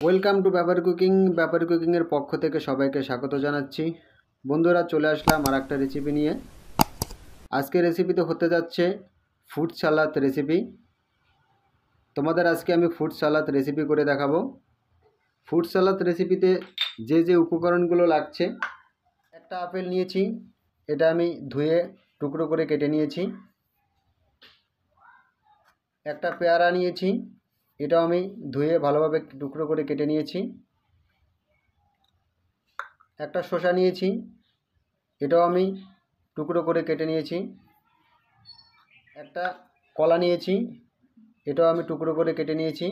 Welcome to ব্যাপার কুকিংয়ের পক্ষ থেকে সবাইকে স্বাগত জানাচ্ছি। বন্ধুরা, চলে আসলাম আর একটা রেসিপি নিয়ে। আজকে রেসিপিতে হতে যাচ্ছে ফ্রুট সালাদ রেসিপি। তোমাদের আজকে আমি ফ্রুট সালাদ রেসিপি করে দেখাবো। ফ্রুট সালাদ রেসিপিতে যে যে উপকরণগুলো লাগছে, একটা আপেল নিয়েছি, এটা আমি ধুয়ে টুকরো করে কেটে নিয়েছি। একটা পেয়ারা নিয়েছি, এটাও আমি ধুয়ে ভালোভাবে টুকরো করে কেটে নিয়েছি। একটা শসা নিয়েছি, এটাও আমি টুকরো করে কেটে নিয়েছি। একটা কলা নিয়েছি, এটাও আমি টুকরো করে কেটে নিয়েছি।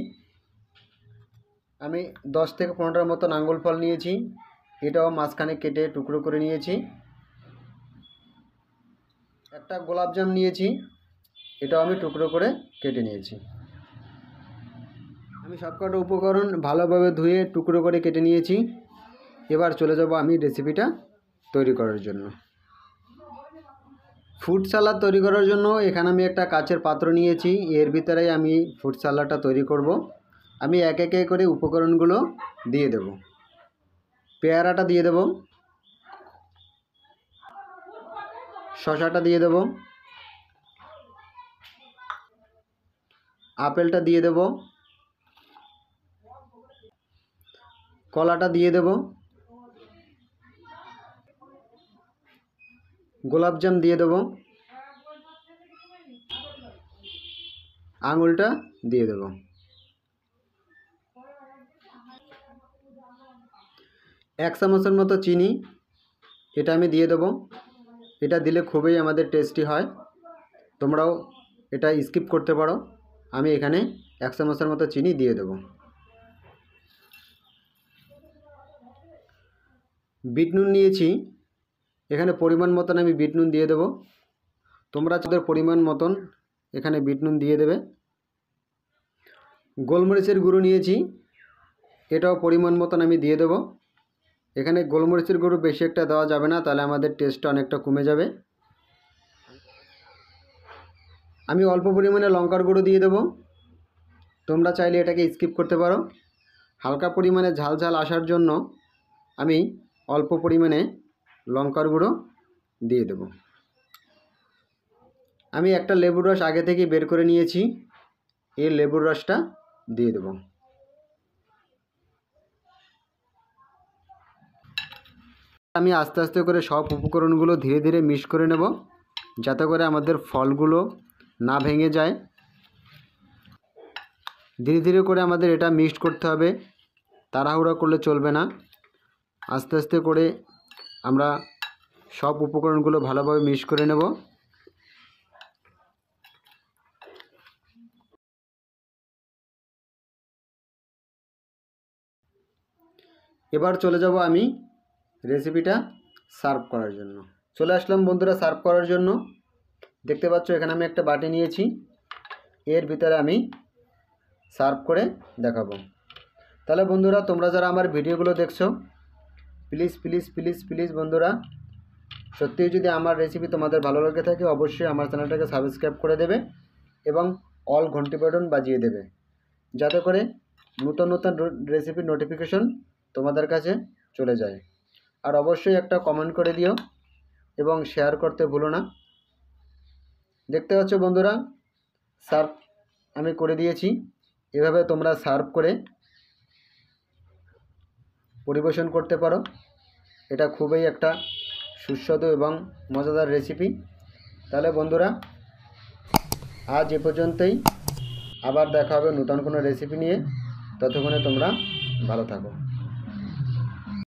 আমি 10 থেকে 15টার মতো আঙ্গুর ফল নিয়েছি, এটাও মাঝখানে কেটে টুকরো করে নিয়েছি। একটা গোলাপজাম নিয়েছি, এটাও আমি টুকরো করে কেটে নিয়েছি। আমি সবকটা উপকরণ ভালোভাবে ধুয়ে টুকরো করে কেটে নিয়েছি। এবার চলে যাব আমি রেসিপিটা তৈরি করার জন্য। ফ্রুট সালাদ তৈরি করার জন্য এখানে আমি একটা কাচের পাত্র নিয়েছি, এর ভিতরেই আমি ফ্রুট সালাদটা তৈরি করব। আমি এক এক করে উপকরণগুলো দিয়ে দেব। পেয়ারাটা দিয়ে দেব, শসাটা দিয়ে দেব, আপেলটা দিয়ে দেব, কলাটা দিয়ে দেব, গোলাপজাম দিয়ে দেব, আঙুলটা দিয়ে দেব। এক চামচের মতো চিনি, এটা আমি দিয়ে দেব। এটা দিলে খুবই আমাদের টেস্টি হয়, তোমরাও এটা স্কিপ করতে পারো। আমি এখানে 1 চামচের মতো চিনি দিয়ে দেব। বিট নুন নিয়েছি, এখানে পরিমাণ মতন আমি বিট নুন দিয়ে দেব। তোমরা তাদের পরিমাণ মতন এখানে বিট নুন দিয়ে দেবে। গোলমরিচের গুঁড়ো নিয়েছি, এটাও পরিমাণ মতন আমি দিয়ে দেব। এখানে গোলমরিচের গুঁড়ো বেশি একটা দেওয়া যাবে না, তাহলে আমাদের টেস্টটা অনেকটা কমে যাবে। আমি অল্প পরিমাণে লঙ্কার গুঁড়ো দিয়ে দেব। তোমরা চাইলে এটাকে স্কিপ করতে পারো। হালকা পরিমাণে ঝাল ঝাল আসার জন্য আমি অল্প পরিমাণে লঙ্কার গুঁড়ো দিয়ে দেব। আমি একটা লেবুর রস আগে থেকে বের করে নিয়েছি, এই লেবুর রসটা দিয়ে দেব। আমি আস্তে আস্তে করে সব উপকরণগুলো ধীরে ধীরে মিক্স করে নেব, যাতে করে আমাদের ফলগুলো না ভেঙে যায়। ধীরে ধীরে করে আমাদের এটা মিক্সড করতে হবে, তাড়াহুড়া করলে চলবে না। আস্তে আস্তে করে আমরা সব উপকরণগুলো ভালোভাবে মিক্স করে নেব। এবার চলে যাব আমি রেসিপিটা সার্ভ করার জন্য। চলে আসলাম বন্ধুরা সার্ভ করার জন্য। দেখতে পাচ্ছ এখানে আমি একটা বাটি নিয়েছি, এর ভিতরে আমি সার্ভ করে দেখাবো। তাহলে বন্ধুরা, তোমরা যারা আমার ভিডিওগুলো দেখছো, প্লিজ প্লিজ প্লিজ প্লিজ বন্ধুরা, সত্যিই যদি আমার রেসিপি তোমাদের ভালো লাগে থাকে, অবশ্যই আমার চ্যানেলটাকে সাবস্ক্রাইব করে দেবে এবং অল ঘন্টি বাটন বাজিয়ে দেবে, যাতে করে নতুন নতুন রেসিপির নোটিফিকেশন তোমাদের কাছে চলে যায়। আর অবশ্যই একটা কমেন্ট করে দিও এবং শেয়ার করতে ভুলো না। দেখতে পাচ্ছ বন্ধুরা, সার্ভ আমি করে দিয়েছি। এভাবে তোমরা সার্ভ করে পরিবেশন করতে পারো। এটা খুবই একটা সুস্বাদু এবং মজাদার রেসিপি। তাহলে বন্ধুরা, আজ এ পর্যন্তই। আবার দেখা হবে নতুন কোনো রেসিপি নিয়ে। ততক্ষণে তোমরা ভালো থাকো।